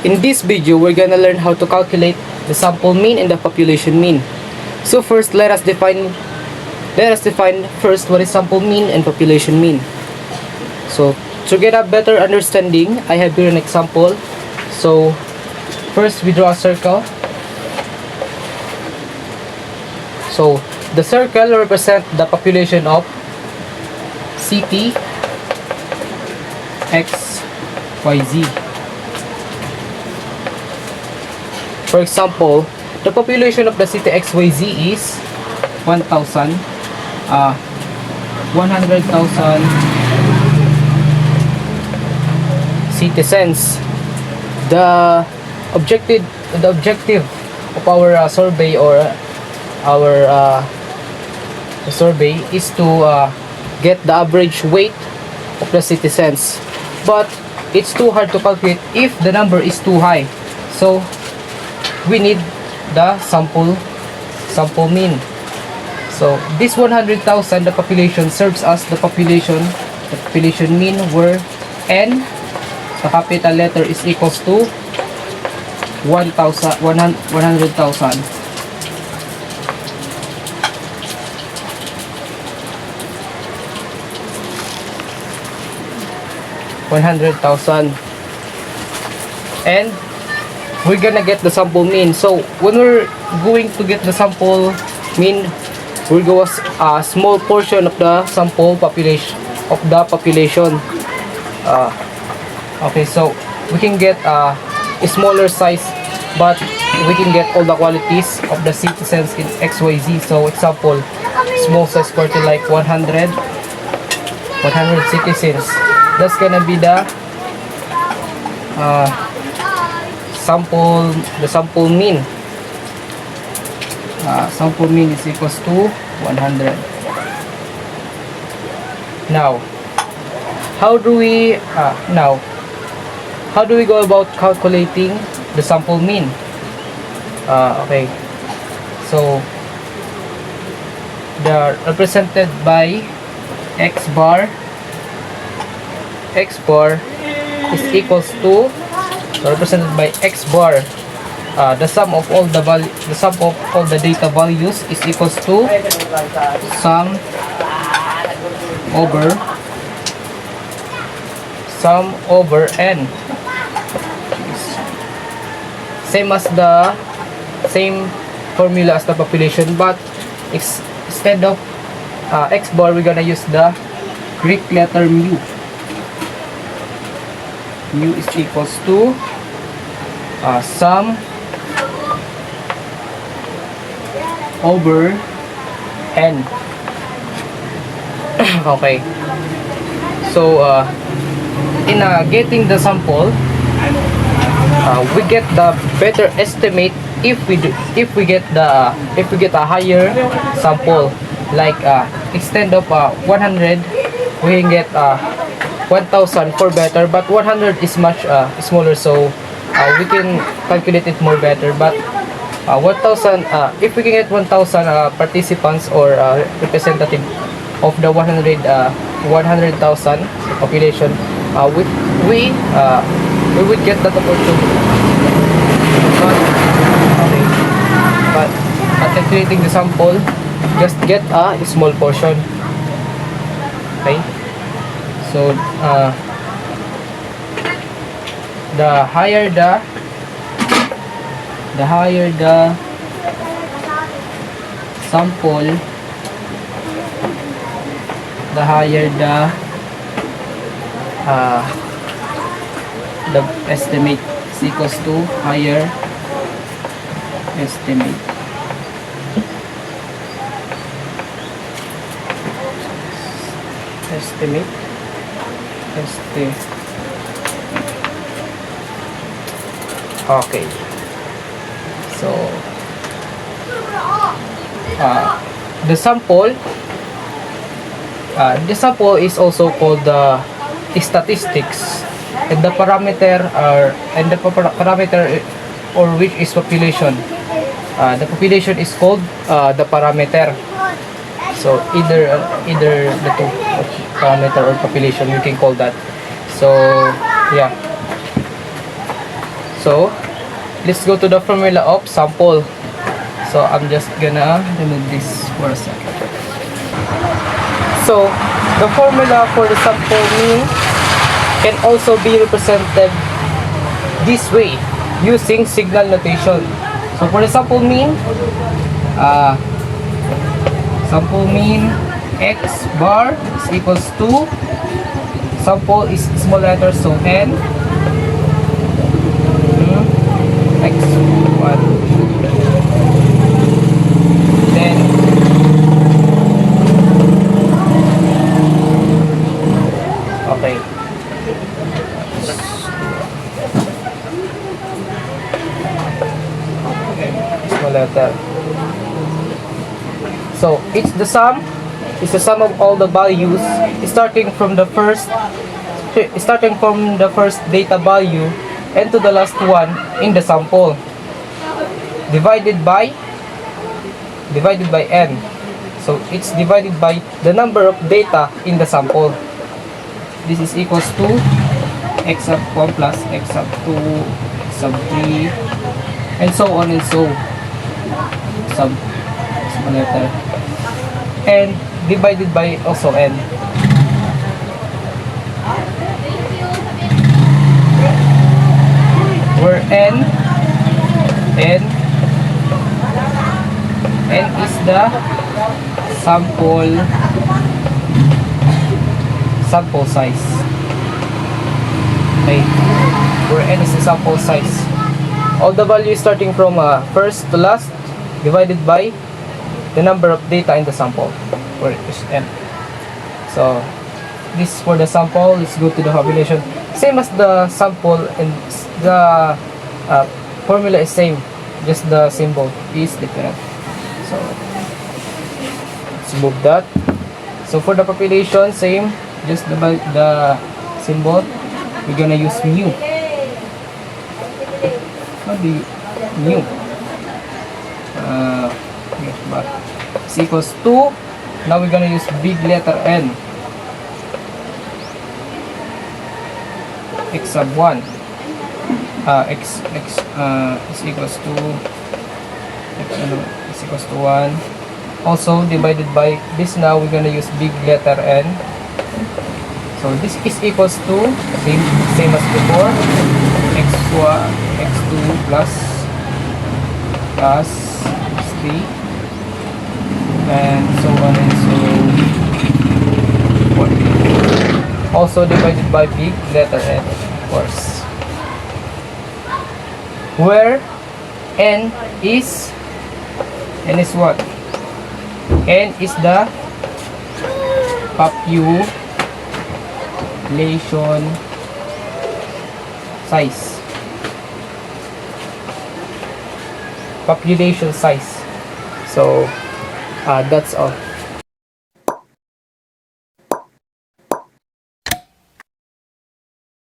In this video, we're gonna learn how to calculate the sample mean and the population mean. So first, let us define first what is sample mean and population mean. So to get a better understanding, I have here an example. So first, we draw a circle. So the circle represents the population of city X, Y, Z. For example, the population of the city XYZ is 100,000 citizens. The objective of our survey or our survey is to get the average weight of the citizens, but it's too hard to calculate if the number is too high. So we need the sample mean. So this 100,000, the population, serves as the population mean, where n, the capital letter, is equals to 100,000. 100,000, and we're gonna get the sample mean. So when we're going to get the sample mean, we'll go as a small portion of the sample population okay, so we can get a smaller size, but we can get all the qualities of the citizens in XYZ. So example, small size quarter like 100 citizens. That's gonna be the sample mean. Sample mean is equals to 100. Now, how do we go about calculating the sample mean? Okay, so they are represented by x bar is equals to, represented by x bar, the sum of all the data values is equals to sum over n. Same formula as the population, but instead of x bar, we're gonna use the Greek letter mu. Mu is equals to sum over n. Okay, so in getting the sample, we get the better estimate if we get a higher sample, like instead of 100, we can get 1,000 for better, but 100 is much smaller, so we can calculate it more better. But 1,000, if we can get 1,000 participants or representative of the 100,000 population, we would get that opportunity. But calculating the sample, just get a small portion. Okay. So the higher the sample, the higher the estimate is equals to higher estimate. Okay, so the sample is also called the statistics, and the parameter or which is population. The population is called the parameter. So either the two, parameter or population, you can call that. So yeah. So let's go to the formula of sample. So I'm just gonna remove this for a second. So the formula for the sample mean can also be represented this way using signal notation. So for the sample mean x bar is equals to, sample is small letter, so n x1, then okay, small letter. So it's the sum of all the values starting from the first data value and to the last one in the sample, divided by n. So it's divided by the number of data in the sample. This is equals to x sub 1 plus x sub 2, x sub 3, and so on and so sub small letter, and divided by also n. Where n is the sample size. Okay, where n is the sample size. All the values starting from first to last divided by the number of data in the sample, where is n. So this for the sample. Let's go to the population. Same as the sample, and the formula is same, just the symbol is different. So let's move that. So for the population, same, just the symbol. We're gonna use mu. What the mu? Yes, but is equals to. Now we're gonna use big letter N. X sub 1. X is equals to is equals to 1. Also divided by this. Now we're gonna use big letter N. So this is equals to same as before, x1 x2 plus x3, and so on and so forth. Also divided by big letter N, of course, where n is what? N is the population size. Population size. So that's all.